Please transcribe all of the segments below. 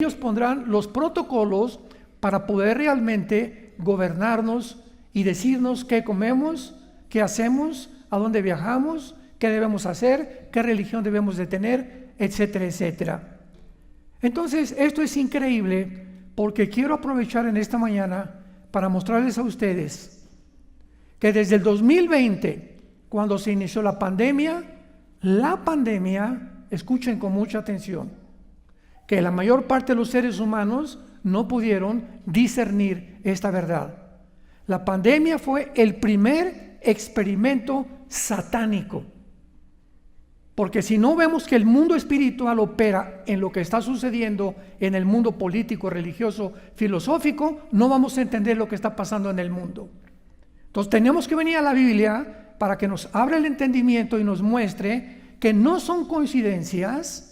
ellos pondrán los protocolos para poder realmente gobernarnos y decirnos qué comemos, qué hacemos, a dónde viajamos, qué debemos hacer, qué religión debemos de tener, etcétera, etcétera. Entonces, esto es increíble porque quiero aprovechar en esta mañana para mostrarles a ustedes que desde el 2020, cuando se inició la pandemia, escuchen con mucha atención, que la mayor parte de los seres humanos no pudieron discernir esta verdad. La pandemia fue el primer experimento satánico, porque si no vemos que el mundo espiritual opera en lo que está sucediendo en el mundo político, religioso, filosófico, no vamos a entender lo que está pasando en el mundo. Entonces tenemos que venir a la Biblia para que nos abra el entendimiento y nos muestre que no son coincidencias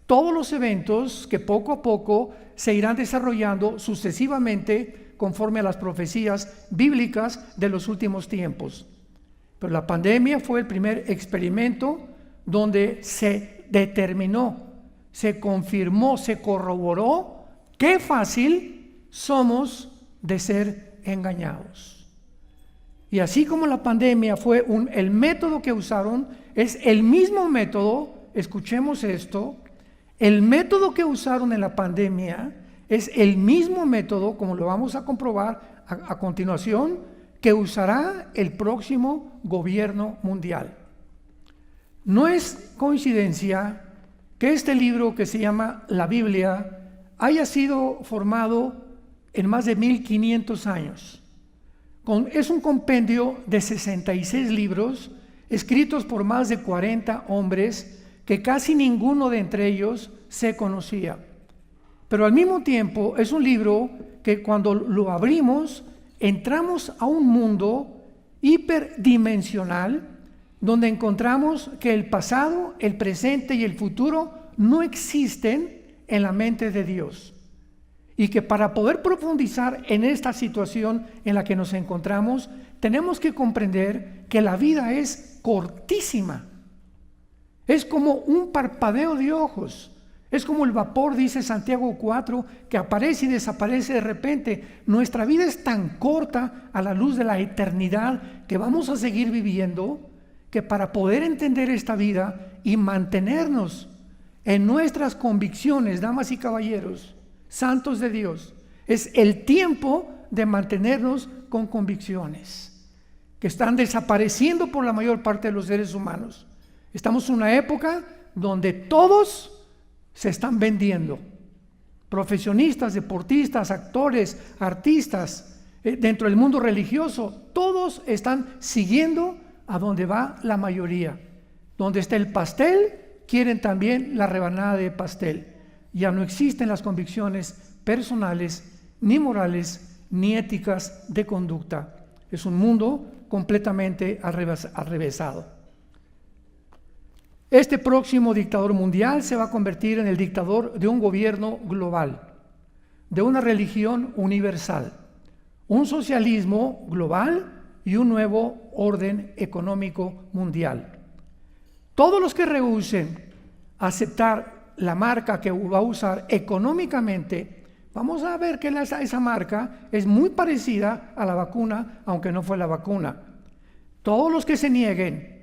todos los eventos que poco a poco se irán desarrollando sucesivamente conforme a las profecías bíblicas de los últimos tiempos. Pero la pandemia fue el primer experimento donde se determinó, se confirmó, se corroboró qué fácil somos de ser engañados. Y así como la pandemia fue el método que usaron, es el mismo método, escuchemos esto, el método que usaron en la pandemia es el mismo método, como lo vamos a comprobar a continuación, que usará el próximo gobierno mundial. No es coincidencia que este libro que se llama la Biblia haya sido formado en más de 1500 años. Es un compendio de 66 libros escritos por más de 40 hombres que casi ninguno de entre ellos se conocía. Pero al mismo tiempo es un libro que cuando lo abrimos entramos a un mundo hiperdimensional donde encontramos que el pasado, el presente y el futuro no existen en la mente de Dios. Y que para poder profundizar en esta situación en la que nos encontramos, tenemos que comprender que la vida es cortísima. Es como un parpadeo de ojos. Es como el vapor, dice Santiago 4, que aparece y desaparece de repente. Nuestra vida es tan corta a la luz de la eternidad que vamos a seguir viviendo, que para poder entender esta vida y mantenernos en nuestras convicciones, damas y caballeros, santos de Dios, es el tiempo de mantenernos con convicciones que están desapareciendo por la mayor parte de los seres humanos. Estamos en una época donde todos se están vendiendo, profesionistas, deportistas, actores, artistas, dentro del mundo religioso, todos están siguiendo a donde va la mayoría. Donde está el pastel, quieren también la rebanada de pastel. Ya no existen las convicciones personales, ni morales, ni éticas de conducta. Es un mundo completamente arrevesado. Este próximo dictador mundial se va a convertir en el dictador de un gobierno global, de una religión universal, un socialismo global y un nuevo orden económico mundial. Todos los que rehúsen aceptar la marca que va a usar económicamente, vamos a ver que esa marca es muy parecida a la vacuna, aunque no fue la vacuna. Todos los que se nieguen,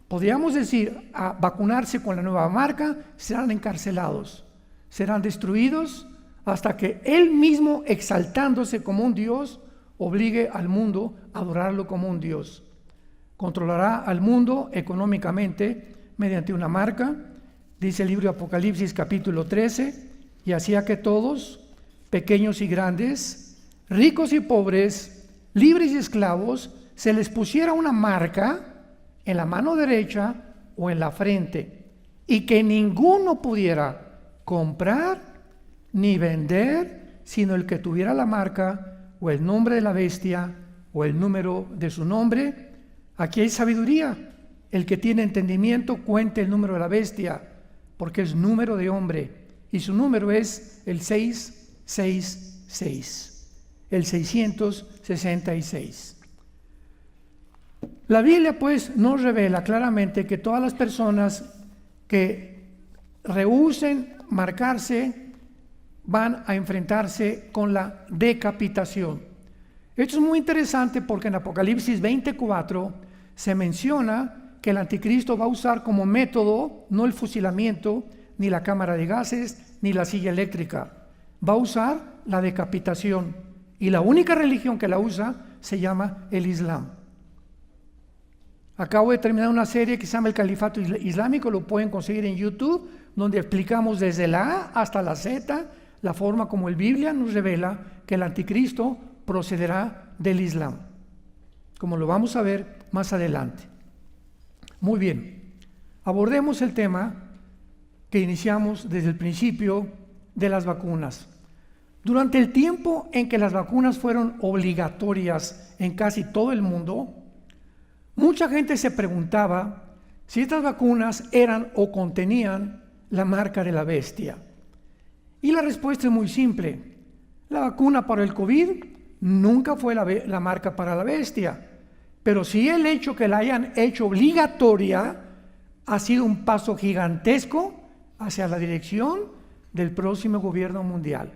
podríamos decir, a vacunarse con la nueva marca, serán encarcelados, serán destruidos, hasta que él mismo, exaltándose como un Dios, obligue al mundo a adorarlo como un Dios. Controlará al mundo económicamente mediante una marca, dice el libro de Apocalipsis capítulo 13, y hacía que todos, pequeños y grandes, ricos y pobres, libres y esclavos, se les pusiera una marca en la mano derecha o en la frente, y que ninguno pudiera comprar ni vender, sino el que tuviera la marca o el nombre de la bestia o el número de su nombre. Aquí hay sabiduría. El que tiene entendimiento cuente el número de la bestia, porque es número de hombre, y su número es el 666, el 666. La Biblia pues nos revela claramente que todas las personas que rehúsen marcarse van a enfrentarse con la decapitación. Esto es muy interesante porque en Apocalipsis 24 se menciona que el anticristo va a usar como método no el fusilamiento, ni la cámara de gases, ni la silla eléctrica. Va a usar la decapitación. Y la única religión que la usa se llama el Islam. Acabo de terminar una serie que se llama El Califato Islámico, lo pueden conseguir en YouTube, donde explicamos desde la A hasta la Z la forma como el Biblia nos revela que el anticristo procederá del Islam, como lo vamos a ver más adelante. Muy bien, abordemos el tema que iniciamos desde el principio de las vacunas. Durante el tiempo en que las vacunas fueron obligatorias en casi todo el mundo, mucha gente se preguntaba si estas vacunas eran o contenían la marca de la bestia. Y la respuesta es muy simple. La vacuna para el COVID nunca fue la marca para la bestia, pero sí el hecho que la hayan hecho obligatoria ha sido un paso gigantesco hacia la dirección del próximo gobierno mundial.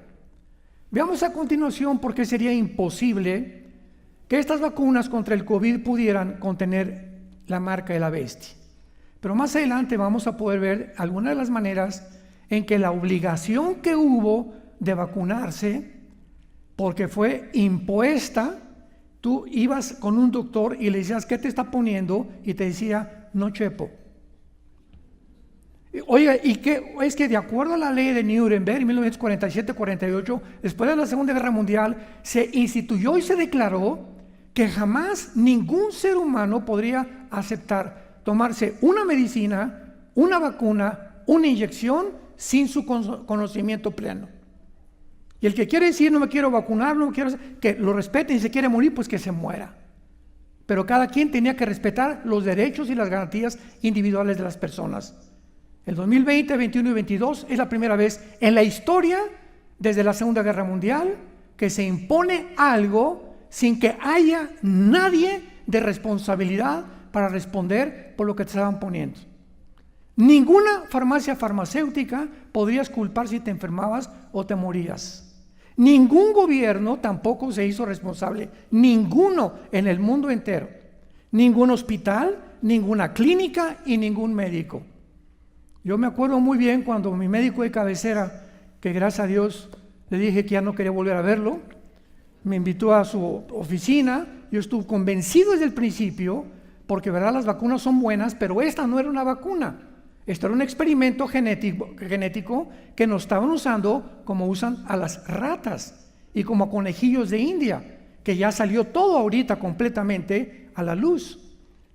Veamos a continuación por qué sería imposible que estas vacunas contra el COVID pudieran contener la marca de la bestia. Pero más adelante vamos a poder ver algunas de las maneras en que la obligación que hubo de vacunarse, porque fue impuesta, tú ibas con un doctor y le decías, ¿qué te está poniendo? Y te decía, no chepo. Oiga, ¿y qué? Es que de acuerdo a la ley de Nuremberg en 1947-48, después de la Segunda Guerra Mundial, se instituyó y se declaró que jamás ningún ser humano podría aceptar tomarse una medicina, una vacuna, una inyección sin su conocimiento pleno. Y el que quiere decir no me quiero vacunar, no quiero, que lo respete y si se quiere morir, pues que se muera. Pero cada quien tenía que respetar los derechos y las garantías individuales de las personas. El 2020, 21 y 22 es la primera vez en la historia, desde la Segunda Guerra Mundial, que se impone algo sin que haya nadie de responsabilidad para responder por lo que te estaban poniendo. Ninguna farmacia farmacéutica podrías culpar si te enfermabas o te morías. Ningún gobierno tampoco se hizo responsable, ninguno en el mundo entero. Ningún hospital, ninguna clínica y ningún médico. Yo me acuerdo muy bien cuando mi médico de cabecera, que gracias a Dios le dije que ya no quería volver a verlo, me invitó a su oficina. Yo estuve convencido desde el principio, porque verdad las vacunas son buenas, pero esta no era una vacuna. Esto era un experimento genético que nos estaban usando como usan a las ratas y como conejillos de India, que ya salió todo ahorita completamente a la luz.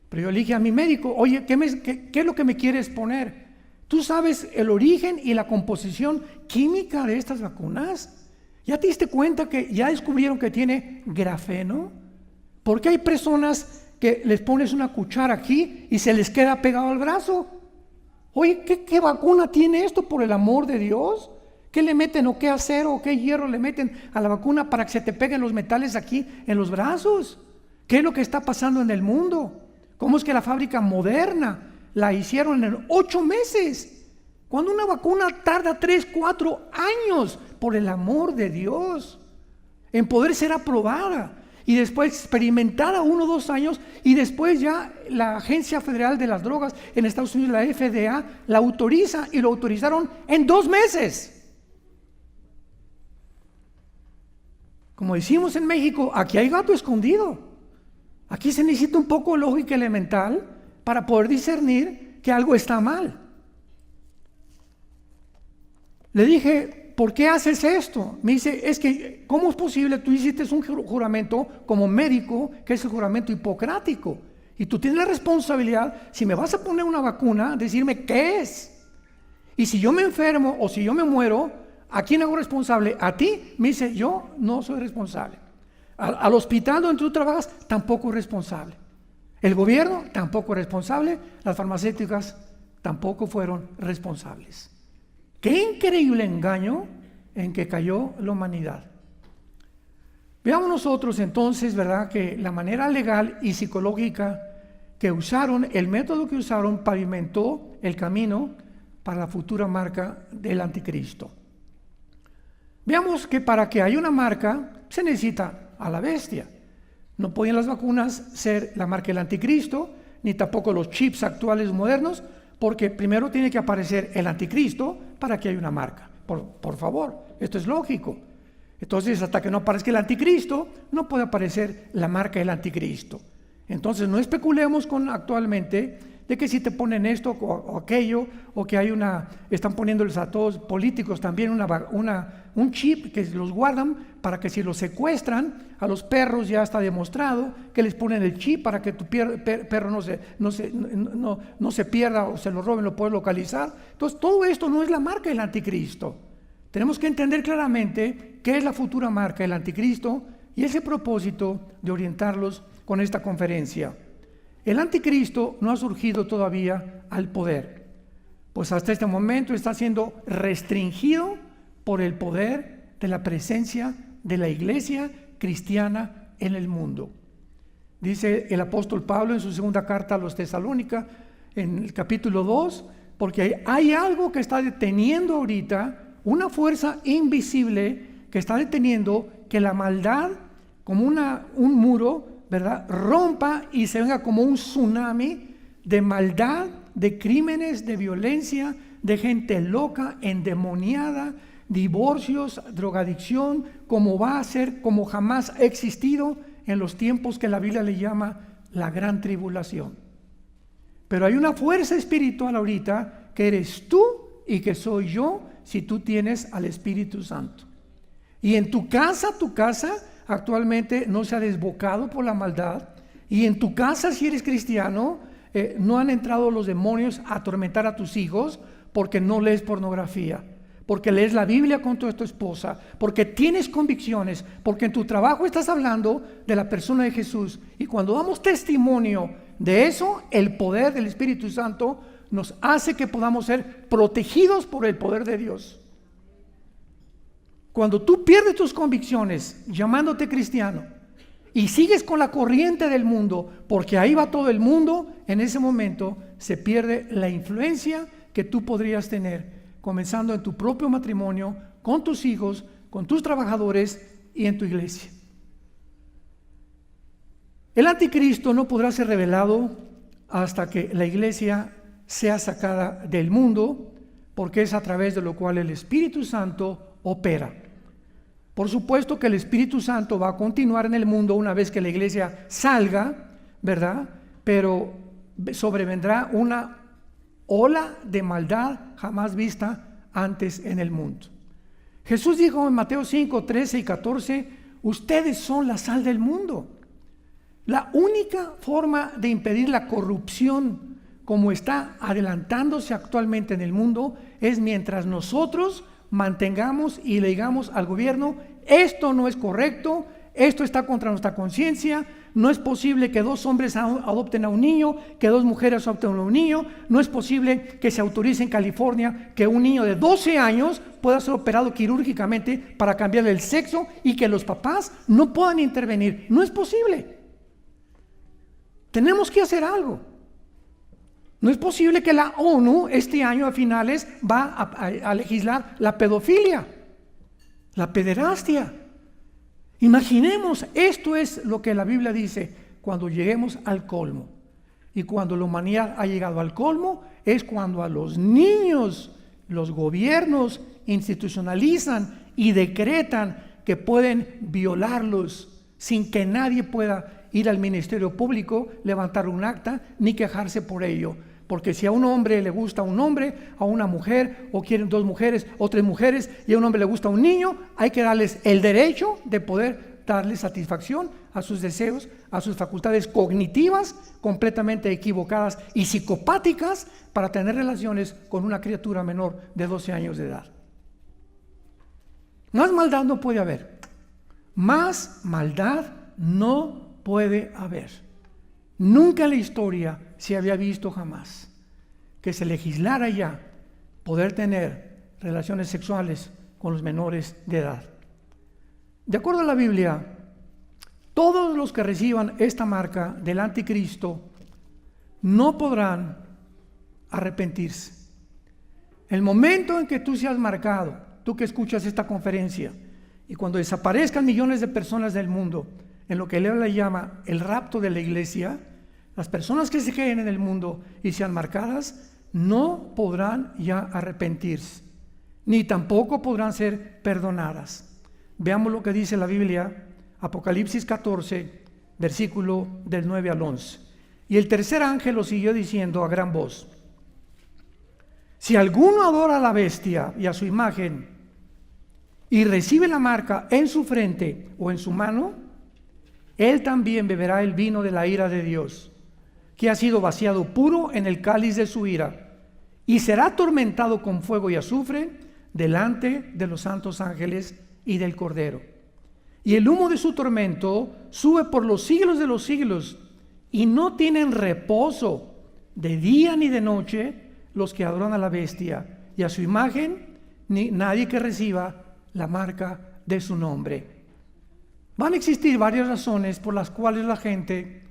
Pero yo le dije a mi médico, oye, ¿qué es lo que me quieres poner? ¿Tú sabes el origen y la composición química de estas vacunas? ¿Ya te diste cuenta que ya descubrieron que tiene grafeno? Porque hay personas que les pones una cuchara aquí y se les queda pegado al brazo. Oye, ¿qué vacuna tiene esto, por el amor de Dios? ¿Qué le meten o qué acero o qué hierro le meten a la vacuna para que se te peguen los metales aquí en los brazos? ¿Qué es lo que está pasando en el mundo? ¿Cómo es que la fábrica Moderna la hicieron en 8 meses? Cuando una vacuna tarda 3, 4 años, por el amor de Dios, en poder ser aprobada. Y después experimentada 1 o 2 años, y después ya la Agencia Federal de las Drogas en Estados Unidos, la FDA, la autoriza, y lo autorizaron en 2 meses. Como decimos en México, aquí hay gato escondido. Aquí se necesita un poco de lógica elemental para poder discernir que algo está mal. Le dije, ¿por qué haces esto? Me dice, es que, ¿cómo es posible? Tú hiciste un juramento como médico, que es el juramento hipocrático. Y tú tienes la responsabilidad, si me vas a poner una vacuna, decirme qué es. Y si yo me enfermo o si yo me muero, ¿a quién hago responsable? ¿A ti? Me dice, yo no soy responsable. Al hospital donde tú trabajas, tampoco es responsable. El gobierno, tampoco es responsable. Las farmacéuticas tampoco fueron responsables. Qué increíble engaño en que cayó la humanidad. Veamos nosotros entonces, ¿verdad?, que la manera legal y psicológica que usaron, el método que usaron, pavimentó el camino para la futura marca del anticristo. Veamos que para que haya una marca se necesita a la bestia. No podían las vacunas ser la marca del anticristo, ni tampoco los chips actuales modernos, porque primero tiene que aparecer el anticristo para que haya una marca. Por favor, esto es lógico. Entonces, hasta que no aparezca el anticristo, no puede aparecer la marca del anticristo. Entonces, no especulemos con actualmente de que si te ponen esto o aquello, o que están poniéndoles a todos políticos también un chip que los guardan para que si los secuestran, a los perros ya está demostrado que les ponen el chip para que tu perro no se pierda o se lo roben, lo puedes localizar. Entonces, todo esto no es la marca del anticristo. Tenemos que entender claramente qué es la futura marca del anticristo y ese propósito de orientarlos con esta conferencia. El anticristo no ha surgido todavía al poder, pues hasta este momento está siendo restringido por el poder de la presencia de la iglesia cristiana en el mundo. Dice el apóstol Pablo en su segunda carta a los Tesalónica, en el capítulo 2, porque hay algo que está deteniendo ahorita, una fuerza invisible que está deteniendo que la maldad, como un muro, ¿verdad?, rompa y se venga como un tsunami de maldad, de crímenes, de violencia, de gente loca, endemoniada, divorcios, drogadicción, como va a ser, como jamás ha existido en los tiempos que la Biblia le llama la gran tribulación. Pero hay una fuerza espiritual ahorita que eres tú y que soy yo si tú tienes al Espíritu Santo. Y en tu casa actualmente no se ha desbocado por la maldad, y en tu casa, si eres cristiano, no han entrado los demonios a atormentar a tus hijos porque no lees pornografía, porque lees la Biblia con tu esposa, porque tienes convicciones, porque en tu trabajo estás hablando de la persona de Jesús. Y cuando damos testimonio de eso, el poder del Espíritu Santo nos hace que podamos ser protegidos por el poder de Dios. Cuando tú pierdes tus convicciones llamándote cristiano y sigues con la corriente del mundo, porque ahí va todo el mundo, en ese momento se pierde la influencia que tú podrías tener, comenzando en tu propio matrimonio, con tus hijos, con tus trabajadores y en tu iglesia. El anticristo no podrá ser revelado hasta que la iglesia sea sacada del mundo, porque es a través de lo cual el Espíritu Santo opera. Por supuesto que el Espíritu Santo va a continuar en el mundo una vez que la iglesia salga, ¿verdad? Pero sobrevendrá una ola de maldad jamás vista antes en el mundo. Jesús dijo en Mateo 5, 13 y 14, ustedes son la sal del mundo. La única forma de impedir la corrupción como está adelantándose actualmente en el mundo es mientras nosotros mantengamos y le digamos al gobierno, esto no es correcto, esto está contra nuestra conciencia, no es posible que dos hombres adopten a un niño, que dos mujeres adopten a un niño, no es posible que se autorice en California que un niño de 12 años pueda ser operado quirúrgicamente para cambiarle el sexo y que los papás no puedan intervenir, no es posible. Tenemos que hacer algo. No es posible que la ONU este año a finales va a legislar la pedofilia, la pederastia. Imaginemos, esto es lo que la Biblia dice cuando lleguemos al colmo. Y cuando la humanidad ha llegado al colmo es cuando a los niños los gobiernos institucionalizan y decretan que pueden violarlos sin que nadie pueda ir al Ministerio Público, levantar un acta, ni quejarse por ello. Porque si a un hombre le gusta un hombre, a una mujer, o quieren dos mujeres o tres mujeres, y a un hombre le gusta un niño, hay que darles el derecho de poder darle satisfacción a sus deseos, a sus facultades cognitivas completamente equivocadas y psicopáticas para tener relaciones con una criatura menor de 12 años de edad. Más maldad no puede haber. Más maldad no puede haber. Nunca en la historia se había visto jamás que se legislara ya poder tener relaciones sexuales con los menores de edad. De acuerdo a la Biblia, todos los que reciban esta marca del anticristo no podrán arrepentirse. El momento en que tú seas marcado, tú que escuchas esta conferencia, y cuando desaparezcan millones de personas del mundo, en lo que él le llama el rapto de la iglesia, las personas que se queden en el mundo y sean marcadas, no podrán ya arrepentirse, ni tampoco podrán ser perdonadas. Veamos lo que dice la Biblia, Apocalipsis 14, versículo del 9 al 11. Y el tercer ángel lo siguió diciendo a gran voz: si alguno adora a la bestia y a su imagen, y recibe la marca en su frente o en su mano, él también beberá el vino de la ira de Dios, que ha sido vaciado puro en el cáliz de su ira, y será atormentado con fuego y azufre delante de los santos ángeles y del Cordero. Y el humo de su tormento sube por los siglos de los siglos, y no tienen reposo de día ni de noche los que adoran a la bestia y a su imagen, ni nadie que reciba la marca de su nombre. Van a existir varias razones por las cuales la gente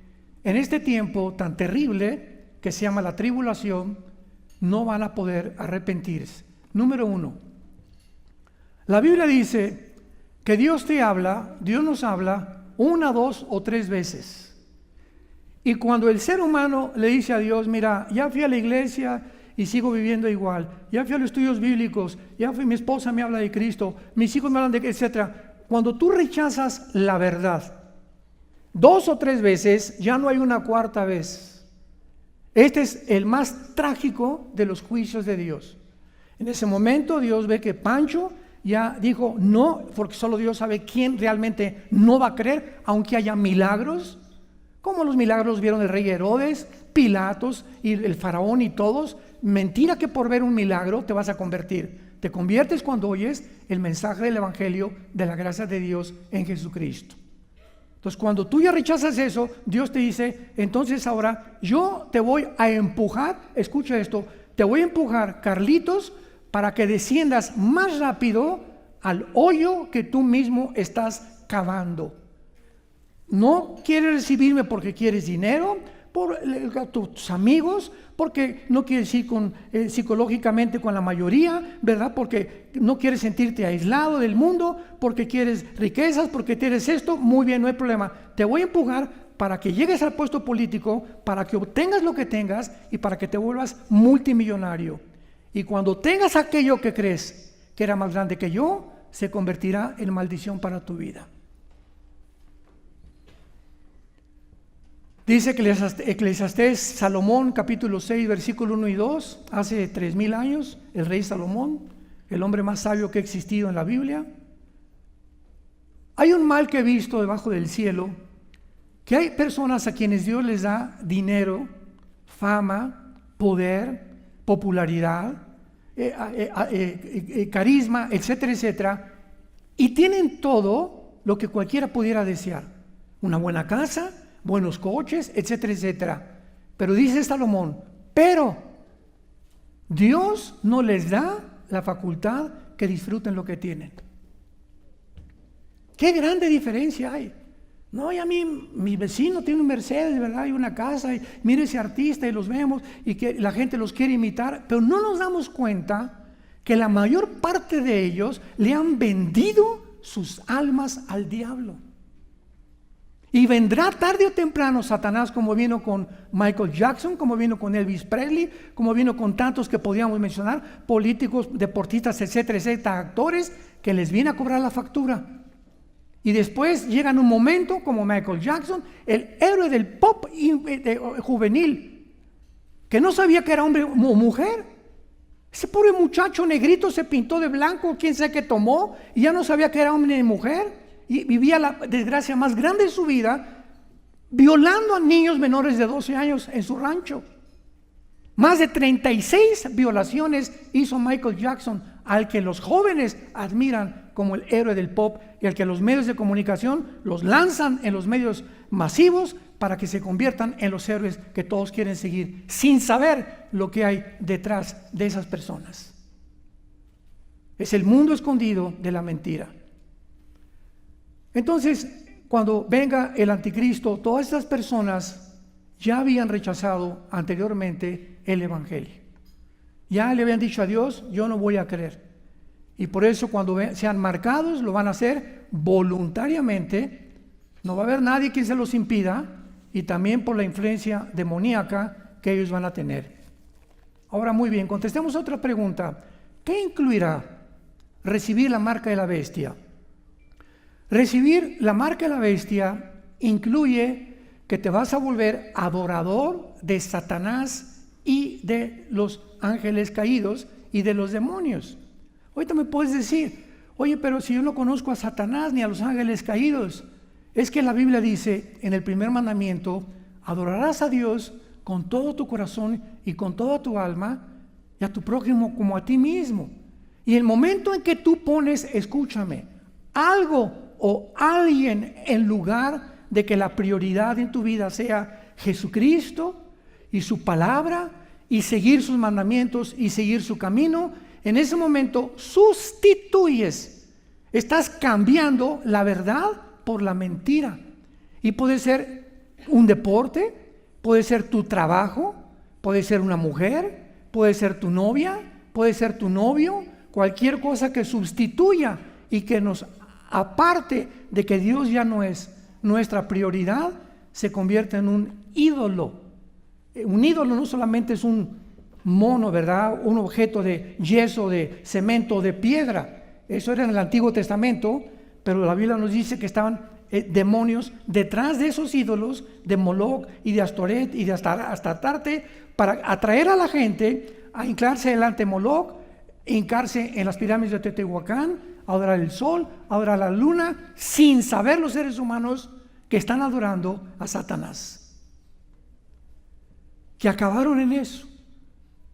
en este tiempo tan terrible que se llama la tribulación no van a poder arrepentirse. Número 1, la Biblia dice que Dios nos habla 1, 2 o 3 veces. Y cuando el ser humano le dice a Dios: mira, ya fui a la iglesia y sigo viviendo igual, ya fui a los estudios bíblicos, mi esposa me habla de Cristo, mis hijos me hablan de etcétera. Cuando tú rechazas la verdad 2 o 3 veces, ya no hay una cuarta vez. Este es el más trágico de los juicios de Dios. En ese momento Dios ve que Pancho ya dijo no, porque solo Dios sabe quién realmente no va a creer, aunque haya milagros, como los milagros vieron el rey Herodes, Pilatos y el faraón y todos. Mentira que por ver un milagro te vas a convertir. Te conviertes cuando oyes el mensaje del evangelio de la gracia de Dios en Jesucristo. Entonces, cuando tú ya rechazas eso, Dios te dice: entonces ahora yo te voy a empujar, escucha esto, te voy a empujar, Carlitos, para que desciendas más rápido al hoyo que tú mismo estás cavando. No quieres recibirme porque quieres dinero, por tus amigos, porque no quieres ir psicológicamente con la mayoría, ¿verdad? Porque no quieres sentirte aislado del mundo, porque quieres riquezas, porque quieres esto. Muy bien, no hay problema. Te voy a empujar para que llegues al puesto político, para que obtengas lo que tengas y para que te vuelvas multimillonario. Y cuando tengas aquello que crees que era más grande que yo, se convertirá en maldición para tu vida. Dice Eclesiastés, Salomón, capítulo 6, versículo 1 y 2, hace 3000 años, el rey Salomón, el hombre más sabio que ha existido en la Biblia. Hay un mal que he visto debajo del cielo, que hay personas a quienes Dios les da dinero, fama, poder, popularidad, carisma, etcétera, etcétera, y tienen todo lo que cualquiera pudiera desear: una buena casa, buenos coches, etcétera, etcétera. Pero dice Salomón: pero Dios no les da la facultad que disfruten lo que tienen. Qué grande diferencia hay. No, y a mí, mi vecino tiene un Mercedes, ¿verdad? Y una casa, y mire ese artista, y los vemos, y que la gente los quiere imitar, pero no nos damos cuenta que la mayor parte de ellos le han vendido sus almas al diablo. Y vendrá tarde o temprano Satanás, como vino con Michael Jackson, como vino con Elvis Presley, como vino con tantos que podíamos mencionar, políticos, deportistas, etcétera, etcétera, actores, que les viene a cobrar la factura. Y después llega en un momento como Michael Jackson, el héroe del pop juvenil, que no sabía que era hombre o mujer. Ese pobre muchacho negrito se pintó de blanco, quién sabe qué tomó, y ya no sabía que era hombre ni mujer, y vivía la desgracia más grande de su vida, violando a niños menores de 12 años en su rancho. Más de 36 violaciones hizo Michael Jackson, al que los jóvenes admiran como el héroe del pop, y al que los medios de comunicación los lanzan en los medios masivos para que se conviertan en los héroes que todos quieren seguir, sin saber lo que hay detrás de esas personas. Es el mundo escondido de la mentira. Entonces, cuando venga el anticristo, todas estas personas ya habían rechazado anteriormente el evangelio. Ya le habían dicho a Dios: yo no voy a creer. Y por eso cuando sean marcados, lo van a hacer voluntariamente. No va a haber nadie quien se los impida, y también por la influencia demoníaca que ellos van a tener. Ahora, muy bien, contestemos otra pregunta. ¿Qué incluirá recibir la marca de la bestia? Recibir la marca de la bestia incluye que te vas a volver adorador de Satanás y de los ángeles caídos y de los demonios. Ahorita me puedes decir, oye, pero si yo no conozco a Satanás ni a los ángeles caídos. Es que la Biblia dice en el primer mandamiento, adorarás a Dios con todo tu corazón y con toda tu alma, y a tu prójimo como a ti mismo. Y el momento en que tú pones, escúchame, algo o alguien en lugar de que la prioridad en tu vida sea Jesucristo y su palabra y seguir sus mandamientos y seguir su camino, en ese momento sustituyes, estás cambiando la verdad por la mentira. Y puede ser un deporte, puede ser tu trabajo, puede ser una mujer, puede ser tu novia, puede ser tu novio, cualquier cosa que sustituya y que nos aparte de que Dios ya no es nuestra prioridad, se convierte en un ídolo. Un ídolo no solamente es un mono, ¿verdad? Un objeto de yeso, de cemento, de piedra. Eso era en el Antiguo Testamento, pero la Biblia nos dice que estaban demonios detrás de esos ídolos de Moloch y de Astoret y de Astarte, para atraer a la gente a hincarse delante de Moloch, hincarse en las pirámides de Teotihuacán, a adorar el sol, a adorar la luna, sin saber los seres humanos que están adorando a Satanás, que acabaron en eso.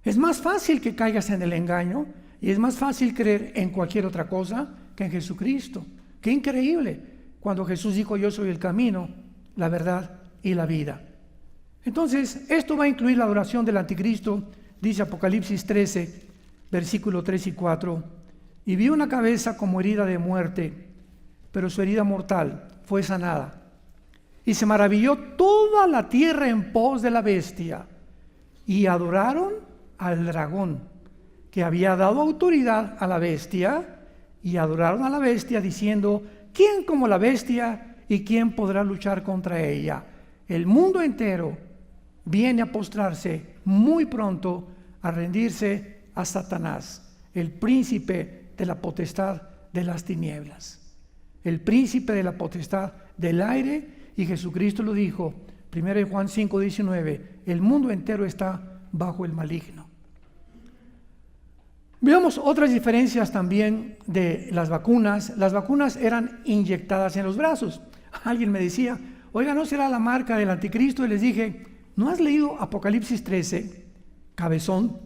Es más fácil que caigas en el engaño y es más fácil creer en cualquier otra cosa que en Jesucristo. Qué increíble cuando Jesús dijo: yo soy el camino, la verdad y la vida. Entonces, esto va a incluir la adoración del anticristo. Dice Apocalipsis 13, versículo 3 y 4: y vi una cabeza como herida de muerte, pero su herida mortal fue sanada. Y se maravilló toda la tierra en pos de la bestia, y adoraron al dragón, que había dado autoridad a la bestia, y adoraron a la bestia diciendo: ¿quién como la bestia y quién podrá luchar contra ella? El mundo entero viene a postrarse muy pronto, a rendirse a Satanás, el príncipe de la potestad de las tinieblas, el príncipe de la potestad del aire. Y Jesucristo lo dijo, 1 Juan 5:19, el mundo entero está bajo el maligno. Veamos otras diferencias también de las vacunas. Las vacunas eran inyectadas en los brazos. Alguien me decía: oiga, ¿no será la marca del anticristo? Y les dije: ¿no has leído Apocalipsis 13, cabezón?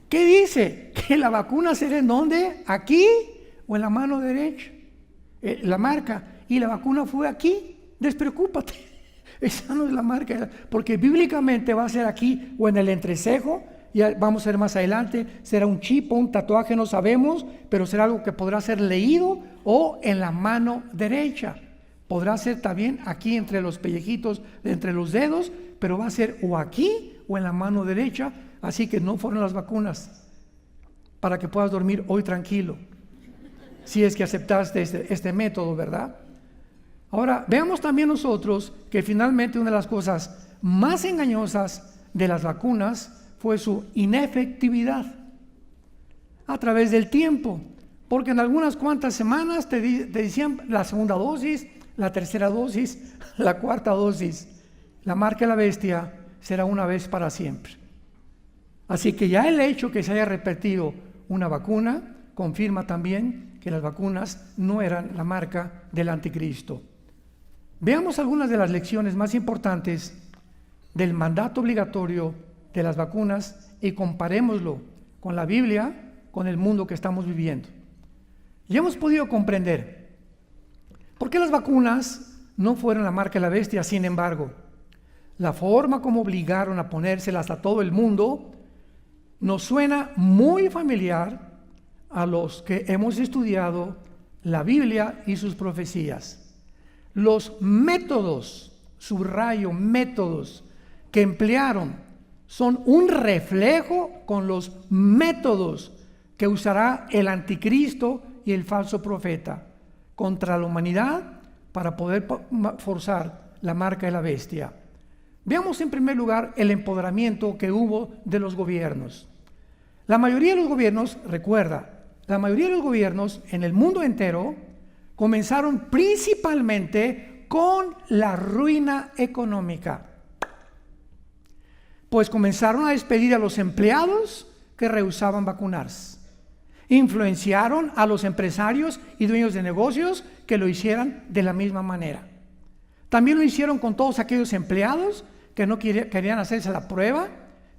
¿Qué dice? ¿Que la vacuna será en dónde? ¿Aquí o en la mano derecha? La marca. Y la vacuna fue aquí. Despreocúpate. Esa no es la marca, porque bíblicamente va a ser aquí o en el entrecejo. Ya vamos a ver más adelante, será un chip o un tatuaje, no sabemos, pero será algo que podrá ser leído, o en la mano derecha. Podrá ser también aquí entre los pellejitos, entre los dedos, pero va a ser o aquí o en la mano derecha. Así que no fueron las vacunas para que puedas dormir hoy tranquilo, si es que aceptaste este método, ¿verdad? Ahora, veamos también nosotros que finalmente una de las cosas más engañosas de las vacunas fue su inefectividad a través del tiempo, porque en algunas cuantas semanas te decían la segunda dosis, la tercera dosis, la cuarta dosis. La marca de la bestia será una vez para siempre. Así que ya el hecho que se haya repetido una vacuna confirma también que las vacunas no eran la marca del anticristo. Veamos algunas de las lecciones más importantes del mandato obligatorio de las vacunas y comparémoslo con la Biblia, con el mundo que estamos viviendo. Ya hemos podido comprender por qué las vacunas no fueron la marca de la bestia. Sin embargo, la forma como obligaron a ponérselas a todo el mundo nos suena muy familiar a los que hemos estudiado la Biblia y sus profecías. Los métodos, subrayo, métodos que emplearon son un reflejo con los métodos que usará el anticristo y el falso profeta contra la humanidad para poder forzar la marca de la bestia. Veamos en primer lugar el empoderamiento que hubo de los gobiernos. La mayoría de los gobiernos, recuerda, la mayoría de los gobiernos en el mundo entero comenzaron principalmente con la ruina económica. Pues comenzaron a despedir a los empleados que rehusaban vacunarse. Influenciaron a los empresarios y dueños de negocios que lo hicieran de la misma manera. También lo hicieron con todos aquellos empleados que no querían hacerse la prueba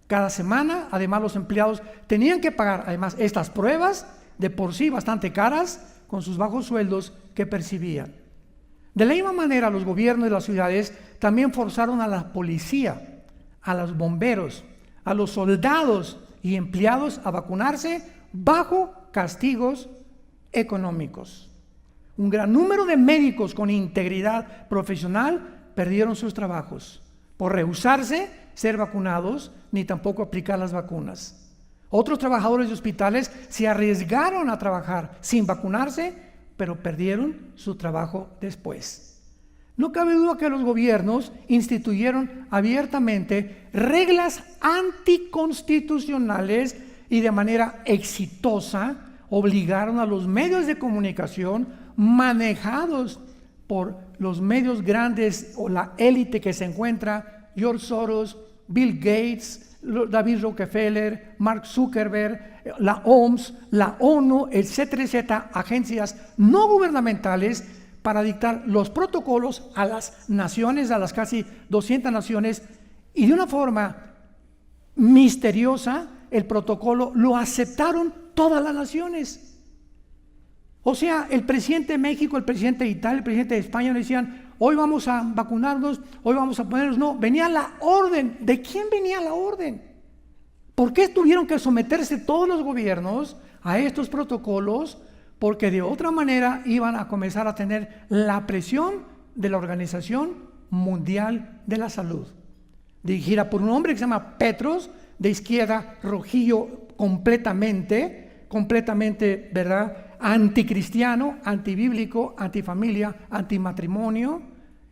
cada semana. Además, los empleados tenían que pagar además estas pruebas de por sí bastante caras con sus bajos sueldos que percibían. De la misma manera, los gobiernos de las ciudades también forzaron a la policía, a los bomberos, a los soldados y empleados a vacunarse bajo castigos económicos. Un gran número de médicos con integridad profesional perdieron sus trabajos por rehusarse ser vacunados ni tampoco aplicar las vacunas. Otros trabajadores de hospitales se arriesgaron a trabajar sin vacunarse, pero perdieron su trabajo después. No cabe duda que los gobiernos instituyeron abiertamente reglas anticonstitucionales y de manera exitosa obligaron a los medios de comunicación manejados por los medios grandes o la élite que se encuentra, George Soros, Bill Gates, David Rockefeller, Mark Zuckerberg, la OMS, la ONU, etcétera, etcétera, agencias no gubernamentales para dictar los protocolos a las naciones, a las casi 200 naciones, y de una forma misteriosa el protocolo lo aceptaron todas las naciones. O sea, el presidente de México, el presidente de Italia, el presidente de España le decían: hoy vamos a vacunarnos, hoy vamos a ponernos. No, venía la orden. ¿De quién venía la orden? ¿Por qué tuvieron que someterse todos los gobiernos a estos protocolos? Porque de otra manera iban a comenzar a tener la presión de la Organización Mundial de la Salud, dirigida por un hombre que se llama Petros, de izquierda, rojillo completamente, ¿verdad?, anticristiano, antibíblico, antifamilia, antimatrimonio.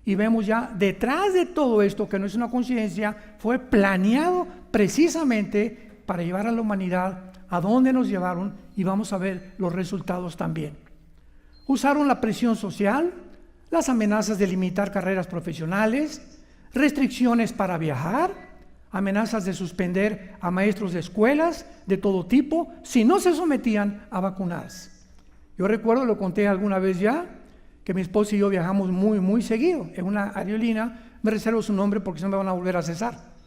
Y vemos ya detrás de todo esto, que no es una coincidencia, fue planeado precisamente para llevar a la humanidad a donde nos llevaron, y vamos a ver los resultados también. Usaron la presión social, las amenazas de limitar carreras profesionales, restricciones para viajar, amenazas de suspender a maestros de escuelas de todo tipo si no se sometían a vacunarse. Yo recuerdo, lo conté alguna vez ya, que mi esposa y yo viajamos muy seguido en una aerolínea. Me reservo su nombre porque no me van a volver a cesar.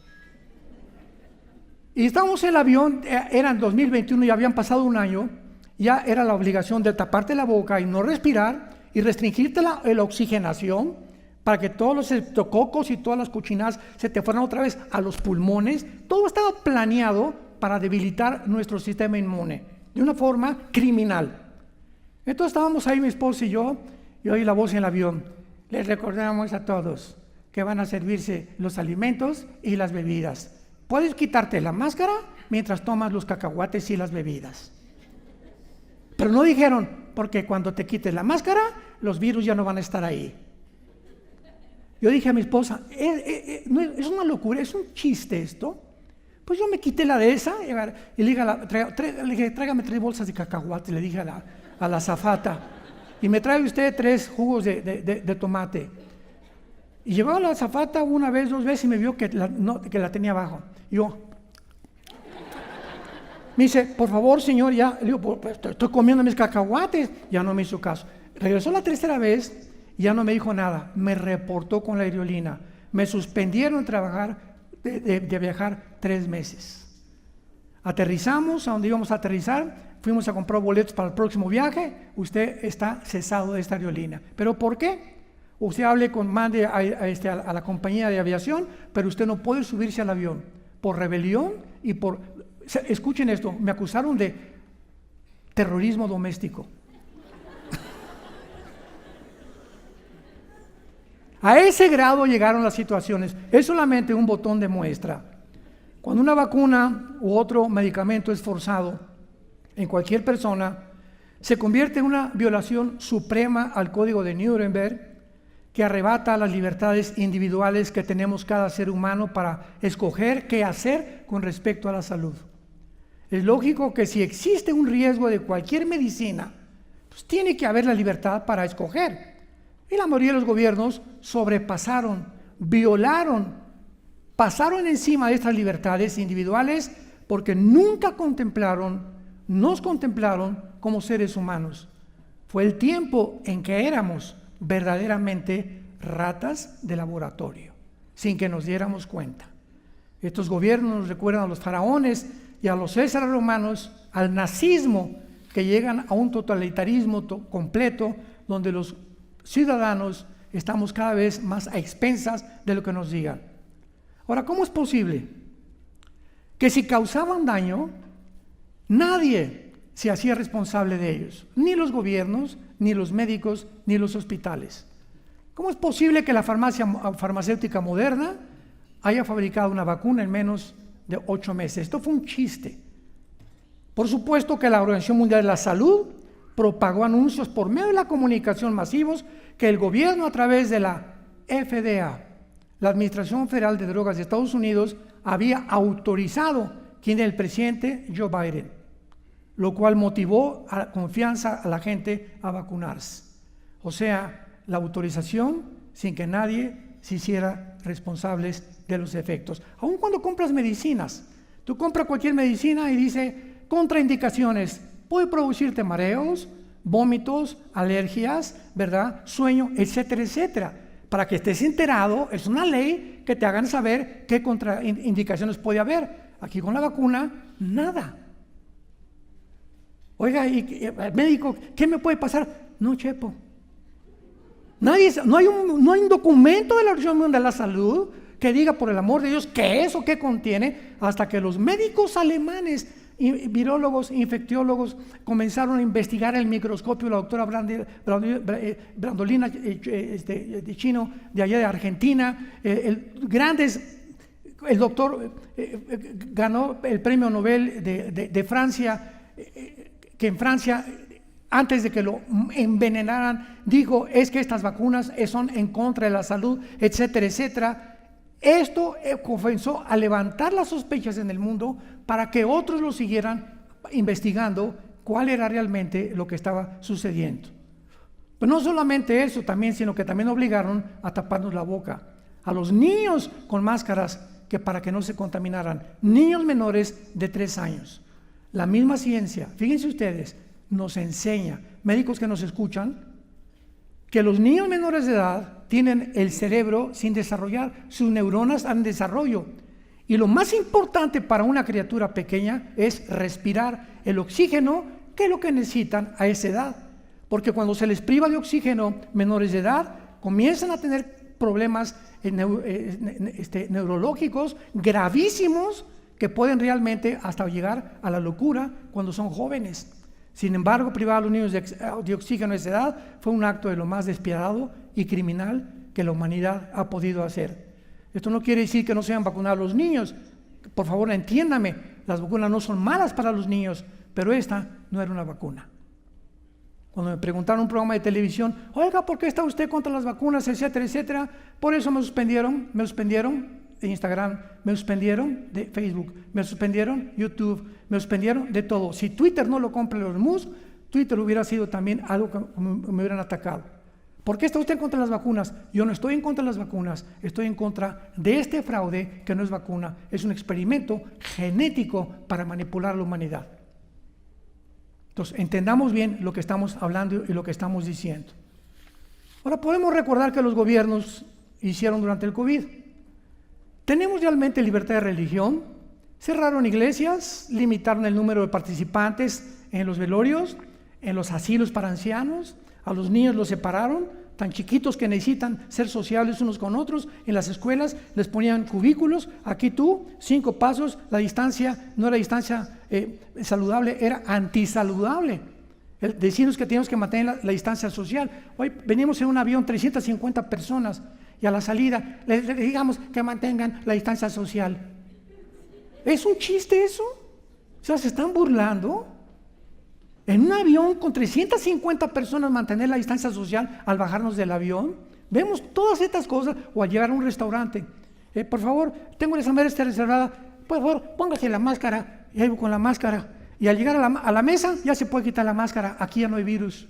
Y estábamos en el avión, era en 2021, ya habían pasado un año, ya era la obligación de taparte la boca y no respirar y restringirte la oxigenación para que todos los estreptococos y todas las cochinadas se te fueran otra vez a los pulmones. Todo estaba planeado para debilitar nuestro sistema inmune de una forma criminal. Entonces estábamos ahí mi esposa y yo, y oí la voz en el avión: les recordamos a todos que van a servirse los alimentos y las bebidas. Puedes quitarte la máscara mientras tomas los cacahuates y las bebidas. Pero no dijeron, porque cuando te quites la máscara, los virus ya no van a estar ahí. Yo dije a mi esposa: es una locura, es un chiste esto. Pues yo me quité la de esa y le dije, tráigame 3 bolsas de cacahuates, le dije a la azafata, y me trae usted 3 jugos de tomate. Y llevaba la azafata una vez, 2 veces, y me vio que la tenía abajo. Y yo, me dice: por favor, señor, ya. Le digo: pues, estoy comiendo mis cacahuates. Ya no me hizo caso. Regresó la 3ª vez y ya no me dijo nada. Me reportó con la aerolínea. Me suspendieron de viajar 3 meses. Aterrizamos a donde íbamos a aterrizar. Fuimos a comprar boletos para el próximo viaje. Usted está cesado de esta aerolínea. ¿Pero por qué? Usted mande a la compañía de aviación, pero usted no puede subirse al avión por rebelión y por... Escuchen esto, me acusaron de terrorismo doméstico. A ese grado llegaron las situaciones. Es solamente un botón de muestra. Cuando una vacuna u otro medicamento es forzado en cualquier persona se convierte en una violación suprema al Código de Nuremberg, que arrebata las libertades individuales que tenemos cada ser humano para escoger qué hacer con respecto a la salud. Es lógico que si existe un riesgo de cualquier medicina, pues tiene que haber la libertad para escoger. Y la mayoría de los gobiernos sobrepasaron, violaron, pasaron encima de estas libertades individuales porque nunca nos contemplaron como seres humanos. Fue el tiempo en que éramos verdaderamente ratas de laboratorio, sin que nos diéramos cuenta. Estos gobiernos nos recuerdan a los faraones y a los césares romanos, al nazismo, que llegan a un totalitarismo completo, donde los ciudadanos estamos cada vez más a expensas de lo que nos digan. Ahora, ¿cómo es posible que si causaban daño, nadie se hacía responsable de ellos? Ni los gobiernos, ni los médicos, ni los hospitales. ¿Cómo es posible que la farmacéutica moderna haya fabricado una vacuna en menos de 8 meses? Esto fue un chiste. Por supuesto que la Organización Mundial de la Salud propagó anuncios por medio de la comunicación masivos que el gobierno, a través de la FDA, la Administración Federal de Drogas de Estados Unidos, había autorizado, quien era el presidente Joe Biden, lo cual motivó a la confianza a la gente a vacunarse. O sea, la autorización sin que nadie se hiciera responsables de los efectos. Aun cuando compras medicinas, tú compras cualquier medicina y dice contraindicaciones, puede producirte mareos, vómitos, alergias, ¿verdad? Sueño, etcétera, etcétera. Para que estés enterado, es una ley que te hagan saber qué contraindicaciones puede haber. Aquí con la vacuna, nada. Oiga, y médico, ¿qué me puede pasar? No, chepo. No hay un documento de la Organización Mundial de la Salud que diga, por el amor de Dios, qué es o qué contiene, hasta que los médicos alemanes, virólogos, infectiólogos, comenzaron a investigar el microscopio. La doctora Brandolina de Chino, de allá de Argentina, el doctor ganó el premio Nobel de Francia, que en Francia, antes de que lo envenenaran, dijo, es que estas vacunas son en contra de la salud, etcétera, etcétera. Esto comenzó a levantar las sospechas en el mundo para que otros lo siguieran investigando cuál era realmente lo que estaba sucediendo. Pero no solamente eso también, sino que también obligaron a taparnos la boca a los niños con máscaras, que para que no se contaminaran, niños menores de 3 años. La misma ciencia, fíjense ustedes, nos enseña, médicos que nos escuchan, que los niños menores de edad tienen el cerebro sin desarrollar, sus neuronas en desarrollo. Y lo más importante para una criatura pequeña es respirar el oxígeno, que es lo que necesitan a esa edad. Porque cuando se les priva de oxígeno, menores de edad comienzan a tener problemas neurológicos gravísimos, que pueden realmente hasta llegar a la locura cuando son jóvenes. Sin embargo, privar a los niños de oxígeno a esa edad fue un acto de lo más despiadado y criminal que la humanidad ha podido hacer. Esto no quiere decir que no sean vacunados los niños. Por favor, entiéndame, las vacunas no son malas para los niños, pero esta no era una vacuna. Cuando me preguntaron en un programa de televisión, oiga, ¿por qué está usted contra las vacunas, etcétera, etcétera? Por eso me suspendieron de Instagram, me suspendieron de Facebook, me suspendieron YouTube, me suspendieron de todo. Si Twitter no lo compra los Musk, Twitter hubiera sido también algo que me hubieran atacado. ¿Por qué está usted contra las vacunas? Yo no estoy en contra de las vacunas, estoy en contra de este fraude que no es vacuna, es un experimento genético para manipular a la humanidad. Entonces, entendamos bien lo que estamos hablando y lo que estamos diciendo. Ahora, podemos recordar que los gobiernos hicieron durante el COVID. ¿Tenemos realmente libertad de religión? Cerraron iglesias, limitaron el número de participantes en los velorios, en los asilos para ancianos, a los niños los separaron, tan chiquitos que necesitan ser sociables unos con otros. En las escuelas les ponían cubículos, aquí tú, 5 pasos, la distancia no era distancia saludable, era antisaludable. Decirnos que teníamos que mantener la distancia social. Hoy venimos en un avión 350 personas y a la salida les digamos que mantengan la distancia social. ¿Es un chiste eso? O sea, ¿se están burlando? En un avión con 350 personas mantener la distancia social al bajarnos del avión. Vemos todas estas cosas, o al llegar a un restaurante. Por favor, tengo esa mesa reservada, por favor, póngase la máscara. Y ahí voy con la máscara. Y al llegar a la mesa, ya se puede quitar la máscara, aquí ya no hay virus.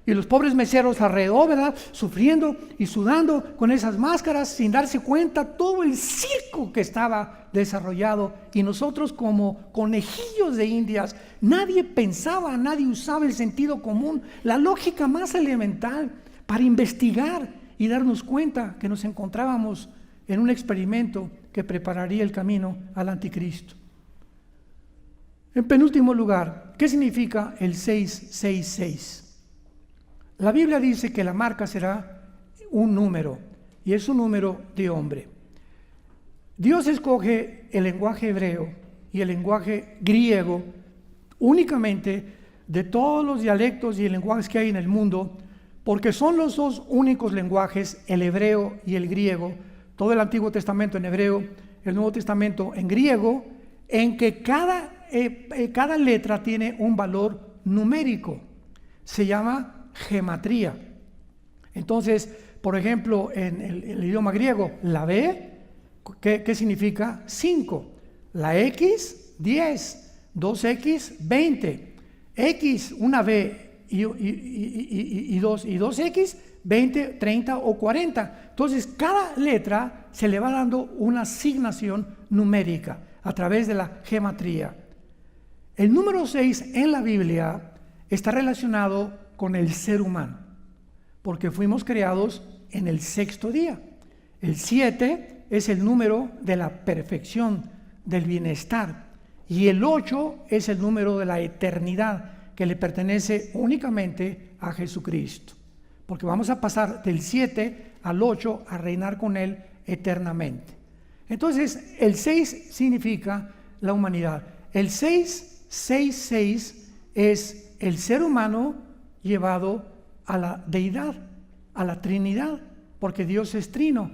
Y los pobres meseros alrededor, ¿verdad? Sufriendo y sudando con esas máscaras sin darse cuenta todo el circo que estaba desarrollado. Y nosotros como conejillos de indias, nadie pensaba, nadie usaba el sentido común, la lógica más elemental para investigar y darnos cuenta que nos encontrábamos en un experimento que prepararía el camino al anticristo. En penúltimo lugar, ¿qué significa el 666? La Biblia dice que la marca será un número, y es un número de hombre. Dios escoge el lenguaje hebreo y el lenguaje griego únicamente de todos los dialectos y lenguajes que hay en el mundo, porque son los dos únicos lenguajes, el hebreo y el griego, todo el Antiguo Testamento en hebreo, el Nuevo Testamento en griego, en que cada letra tiene un valor numérico. Se llama gematría. Entonces, por ejemplo, en el idioma griego, la B, ¿qué significa? 5. La X, 10. 2X, 20. X, una B y 2X, 20, 30 o 40. Entonces, cada letra se le va dando una asignación numérica a través de la gematría. El número 6 en la Biblia está relacionado con el ser humano, porque fuimos creados en el sexto día. El 7 es el número de la perfección, del bienestar, y el 8 es el número de la eternidad, que le pertenece únicamente a Jesucristo, porque vamos a pasar del 7 al 8 a reinar con Él eternamente. Entonces, el 6 significa la humanidad. El 666 es el ser humano llevado a la deidad, a la Trinidad, porque Dios es trino,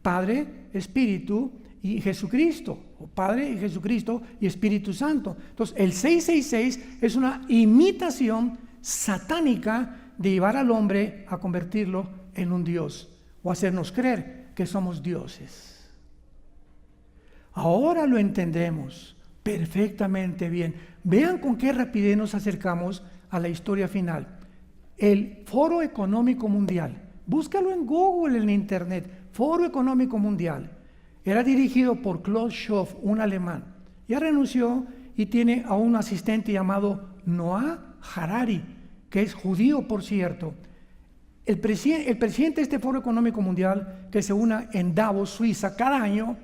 Padre, Espíritu y Jesucristo, o Padre y Jesucristo y Espíritu Santo. Entonces, el 666 es una imitación satánica de llevar al hombre a convertirlo en un Dios, o hacernos creer que somos dioses. Ahora lo entendemos perfectamente bien. Vean con qué rapidez nos acercamos a la historia final. El Foro Económico Mundial, búscalo en Google, en Internet, Foro Económico Mundial, era dirigido por Klaus Schwab, un alemán. Ya renunció y tiene a un asistente llamado Noah Harari, que es judío, por cierto. El presidente de este Foro Económico Mundial, que se une en Davos, Suiza, cada año,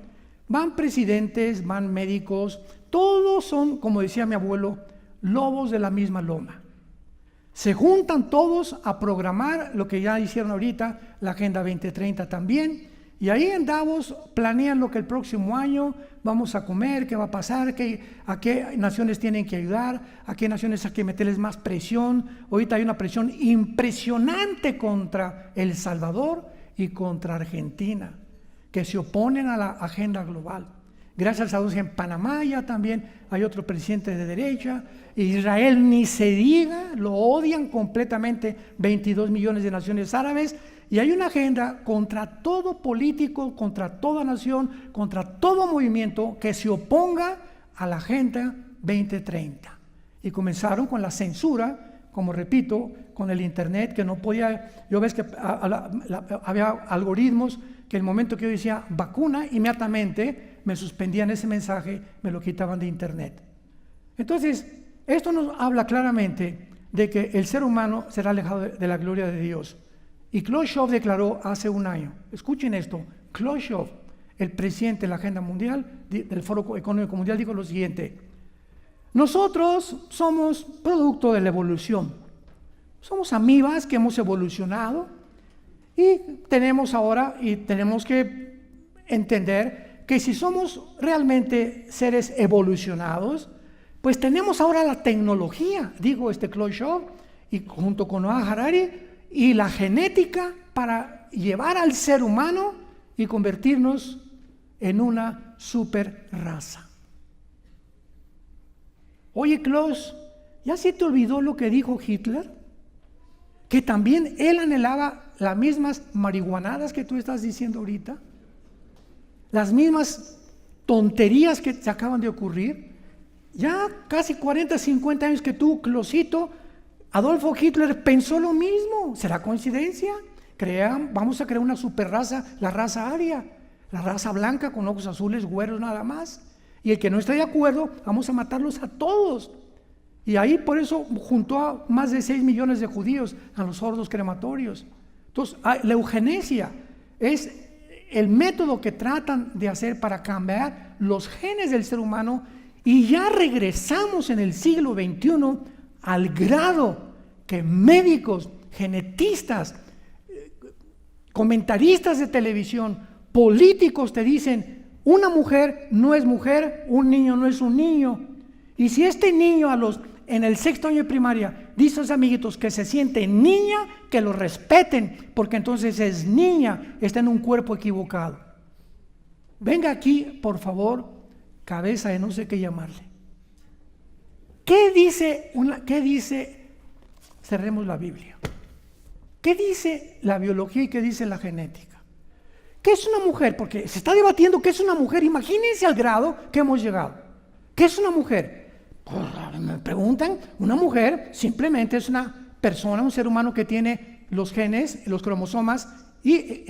van presidentes, van médicos, todos son, como decía mi abuelo, lobos de la misma loma. Se juntan todos a programar lo que ya hicieron ahorita, la Agenda 2030 también, y ahí en Davos planean lo que el próximo año vamos a comer, qué va a pasar, a qué naciones tienen que ayudar, a qué naciones hay que meterles más presión. Ahorita hay una presión impresionante contra El Salvador y contra Argentina, que se oponen a la agenda global. Gracias a Dios en Panamá ya también hay otro presidente de derecha. Israel ni se diga, lo odian completamente 22 millones de naciones árabes. Y hay una agenda contra todo político, contra toda nación, contra todo movimiento que se oponga a la Agenda 2030. Y comenzaron con la censura, como repito, con el internet, que no podía, yo ves que había algoritmos que el momento que yo decía vacuna, inmediatamente me suspendían ese mensaje, me lo quitaban de internet. Entonces, esto nos habla claramente de que el ser humano será alejado de la gloria de Dios. Y Klaus Schwab declaró hace un año, escuchen esto, Klaus Schwab, el presidente de la Agenda Mundial, del Foro Económico Mundial, dijo lo siguiente: nosotros somos producto de la evolución, somos amibas que hemos evolucionado y tenemos que entender que si somos realmente seres evolucionados, pues tenemos ahora la tecnología, digo Klaus Schwab, y junto con Noah Harari, y la genética para llevar al ser humano y convertirnos en una super raza. Oye, Klaus, ¿ya se te olvidó lo que dijo Hitler? Que también él anhelaba las mismas marihuanadas que tú estás diciendo ahorita, las mismas tonterías que se acaban de ocurrir. Ya casi 40, 50 años que tú, Klausito, Adolfo Hitler pensó lo mismo. ¿Será coincidencia? Vamos a crear una superraza, la raza aria, la raza blanca con ojos azules, güeros nada más. Y el que no esté de acuerdo, vamos a matarlos a todos. Y ahí por eso juntó a más de 6 millones de judíos a los hornos crematorios. Entonces, la eugenesia es el método que tratan de hacer para cambiar los genes del ser humano, y ya regresamos en el siglo XXI al grado que médicos, genetistas, comentaristas de televisión, políticos te dicen: una mujer no es mujer, un niño no es un niño. Y si este niño en el 6º año de primaria dice a sus amiguitos que se siente niña, que lo respeten, porque entonces es niña, está en un cuerpo equivocado. Venga aquí, por favor, cabeza de no sé qué llamarle. ¿Qué dice? Cerremos la Biblia. ¿Qué dice la biología y qué dice la genética? ¿Qué es una mujer? Porque se está debatiendo qué es una mujer. Imagínense al grado que hemos llegado. ¿Qué es una mujer? Pues, me preguntan, una mujer simplemente es una persona, un ser humano que tiene los genes, los cromosomas y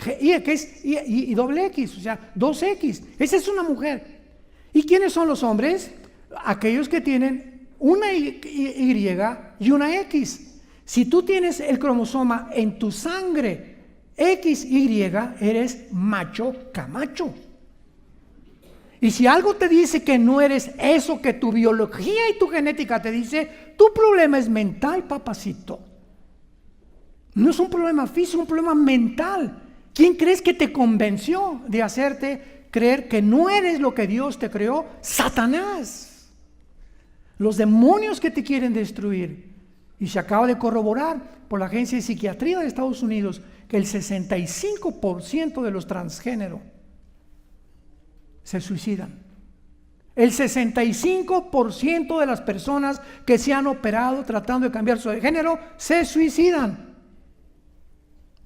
doble X, o sea, 2X. Esa es una mujer. ¿Y quiénes son los hombres? Aquellos que tienen una Y y una X. Si tú tienes el cromosoma en tu sangre XY, eres macho camacho. Y si algo te dice que no eres eso que tu biología y tu genética te dice, tu problema es mental, papacito. No es un problema físico, es un problema mental. ¿Quién crees que te convenció de hacerte creer que no eres lo que Dios te creó? Satanás. Los demonios que te quieren destruir. Y se acaba de corroborar por la Agencia de Psiquiatría de Estados Unidos que el 65% de los transgénero se suicidan. El 65% de las personas que se han operado tratando de cambiar su género se suicidan.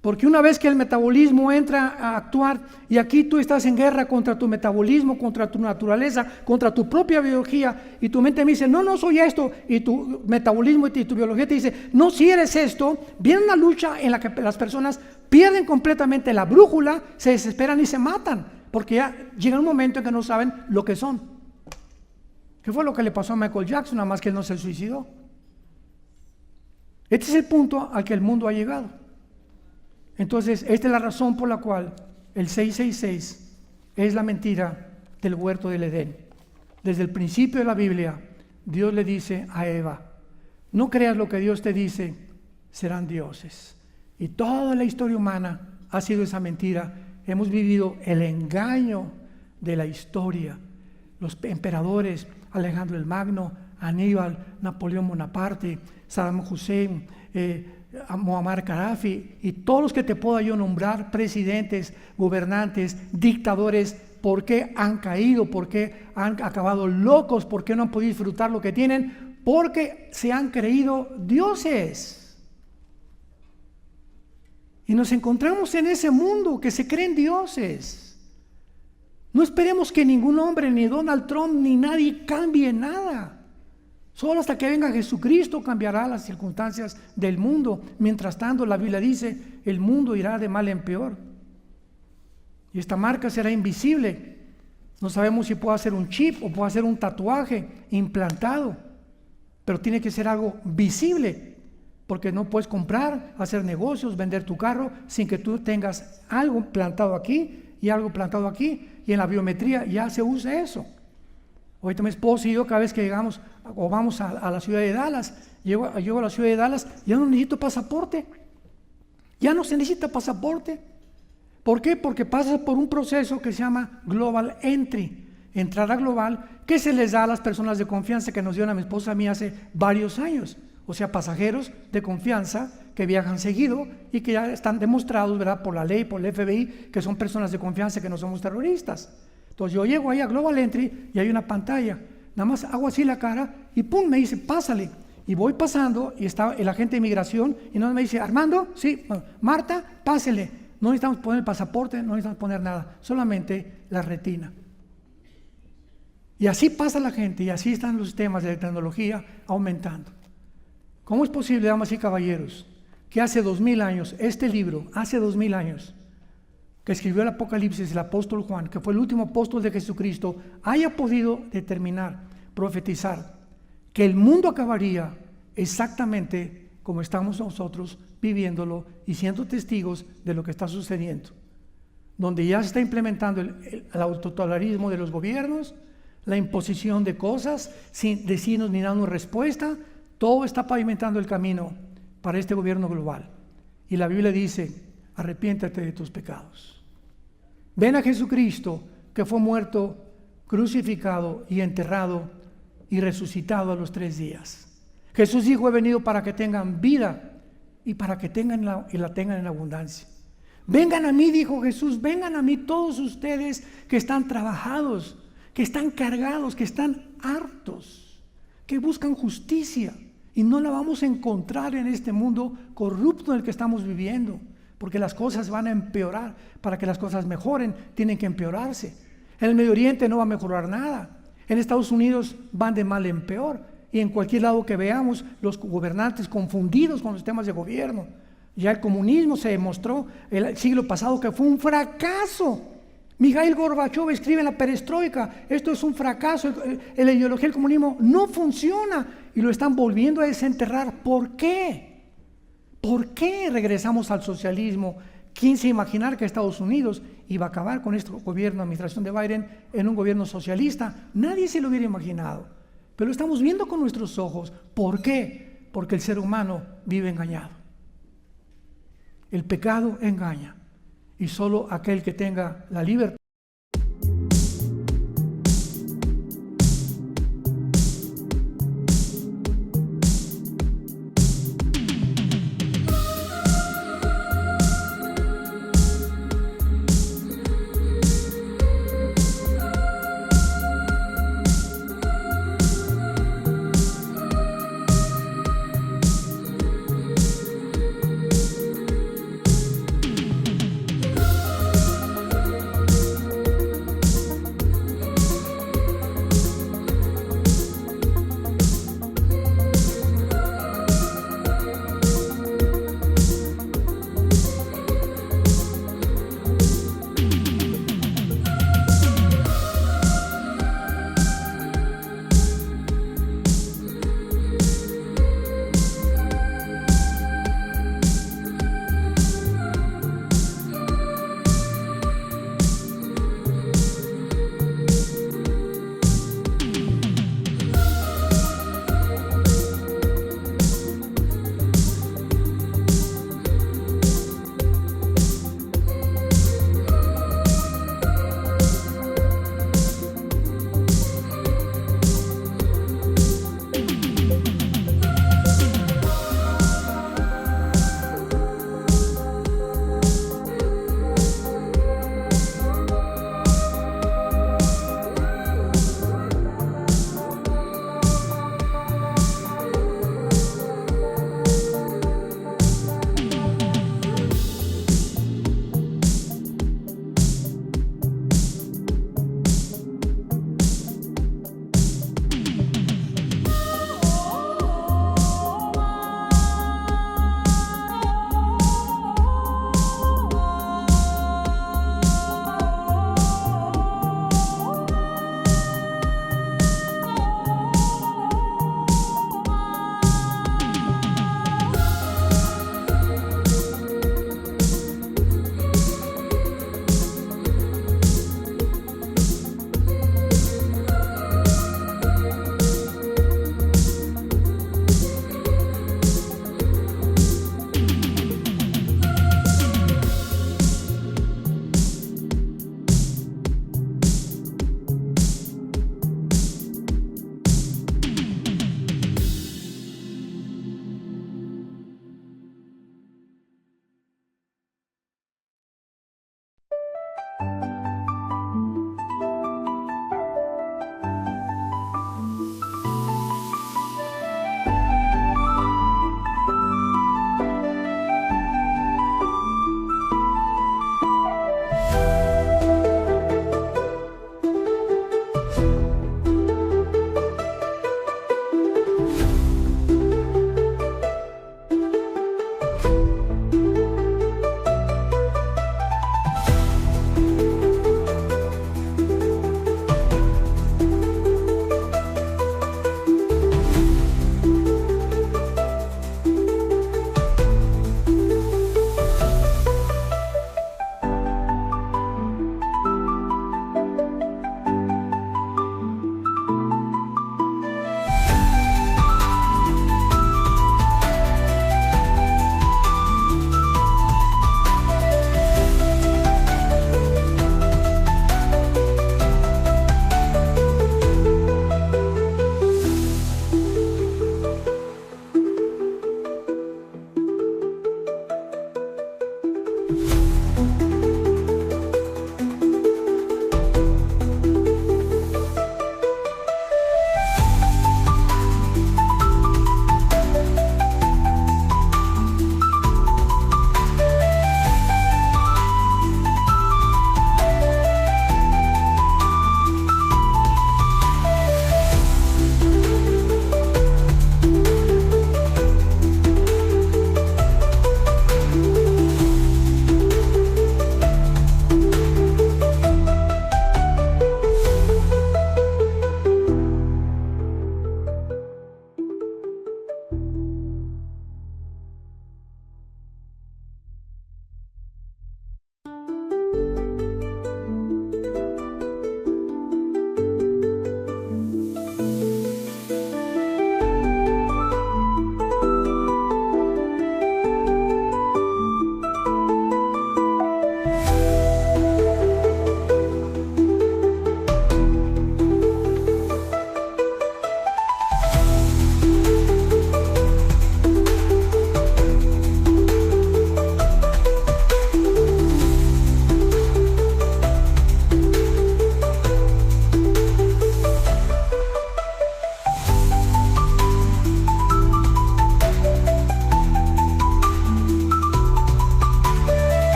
Porque una vez que el metabolismo entra a actuar, y aquí tú estás en guerra contra tu metabolismo, contra tu naturaleza, contra tu propia biología, y tu mente me dice, no soy esto, y tu metabolismo y tu biología te dice, no, si eres esto, viene una lucha en la que las personas pierden completamente la brújula, se desesperan y se matan, porque ya llega un momento en que no saben lo que son. ¿Qué fue lo que le pasó a Michael Jackson, nada más que él no se suicidó? Este es el punto al que el mundo ha llegado. Entonces, esta es la razón por la cual el 666 es la mentira del huerto del Edén. Desde el principio de la Biblia, Dios le dice a Eva, no creas lo que Dios te dice, serán dioses. Y toda la historia humana ha sido esa mentira. Hemos vivido el engaño de la historia. Los emperadores, Alejandro el Magno, Aníbal, Napoleón Bonaparte, Saddam Hussein, Muammar Gaddafi y todos los que te puedo yo nombrar, presidentes, gobernantes, dictadores, ¿por qué han caído? ¿Por qué han acabado locos? ¿Por qué no han podido disfrutar lo que tienen? Porque se han creído dioses. Y nos encontramos en ese mundo que se creen dioses. No esperemos que ningún hombre, ni Donald Trump, ni nadie cambie nada. Solo hasta que venga Jesucristo cambiará las circunstancias del mundo. Mientras tanto, la Biblia dice, el mundo irá de mal en peor. Y esta marca será invisible. No sabemos si puede ser un chip o puede ser un tatuaje implantado. Pero tiene que ser algo visible. Porque no puedes comprar, hacer negocios, vender tu carro sin que tú tengas algo plantado aquí y algo plantado aquí. Y en la biometría ya se usa eso. Ahorita mi esposo y yo, cada vez que llegamos o vamos a la ciudad de Dallas, llego a la ciudad de Dallas, ya no necesito pasaporte. Ya no se necesita pasaporte. ¿Por qué? Porque pasas por un proceso que se llama Global Entry, entrada global, que se les da a las personas de confianza que nos dieron a mi esposa y a mí hace varios años. O sea, pasajeros de confianza que viajan seguido y que ya están demostrados, ¿verdad?, por la ley, por el FBI, que son personas de confianza, que no somos terroristas. Entonces yo llego ahí a Global Entry y hay una pantalla. Nada más hago así la cara y pum, me dice, pásale. Y voy pasando y está el agente de inmigración y no me dice, Armando, sí, Marta, pásele. No necesitamos poner el pasaporte, no necesitamos poner nada, solamente la retina. Y así pasa la gente y así están los sistemas de tecnología aumentando. ¿Cómo es posible, damas y caballeros, que hace 2000 años, este libro, hace 2000 años, que escribió el Apocalipsis el apóstol Juan, que fue el último apóstol de Jesucristo, haya podido determinar, profetizar, que el mundo acabaría exactamente como estamos nosotros viviéndolo y siendo testigos de lo que está sucediendo? Donde ya se está implementando el autototalarismo de los gobiernos, la imposición de cosas sin decirnos ni darnos respuesta, todo está pavimentando el camino para este gobierno global. Y la Biblia dice, arrepiéntate de tus pecados. Ven a Jesucristo, que fue muerto, crucificado y enterrado y resucitado a los 3 días. Jesús dijo, he venido para que tengan vida y para que la tengan en abundancia. Vengan a mí, dijo Jesús, vengan a mí todos ustedes que están trabajados, que están cargados, que están hartos, que buscan justicia. Y no la vamos a encontrar en este mundo corrupto en el que estamos viviendo, porque las cosas van a empeorar. Para que las cosas mejoren, tienen que empeorarse. En el Medio Oriente no va a mejorar nada. En Estados Unidos van de mal en peor. Y en cualquier lado que veamos, los gobernantes confundidos con los temas de gobierno. Ya el comunismo se demostró el siglo pasado que fue un fracaso. Mikhail Gorbachev escribe en la perestroika, esto es un fracaso, la ideología del comunismo no funciona y lo están volviendo a desenterrar. ¿Por qué? ¿Por qué regresamos al socialismo? ¿Quién se imaginar que Estados Unidos iba a acabar con este gobierno, administración de Biden, en un gobierno socialista? Nadie se lo hubiera imaginado, pero lo estamos viendo con nuestros ojos. ¿Por qué? Porque el ser humano vive engañado. El pecado engaña y solo aquel que tenga la libertad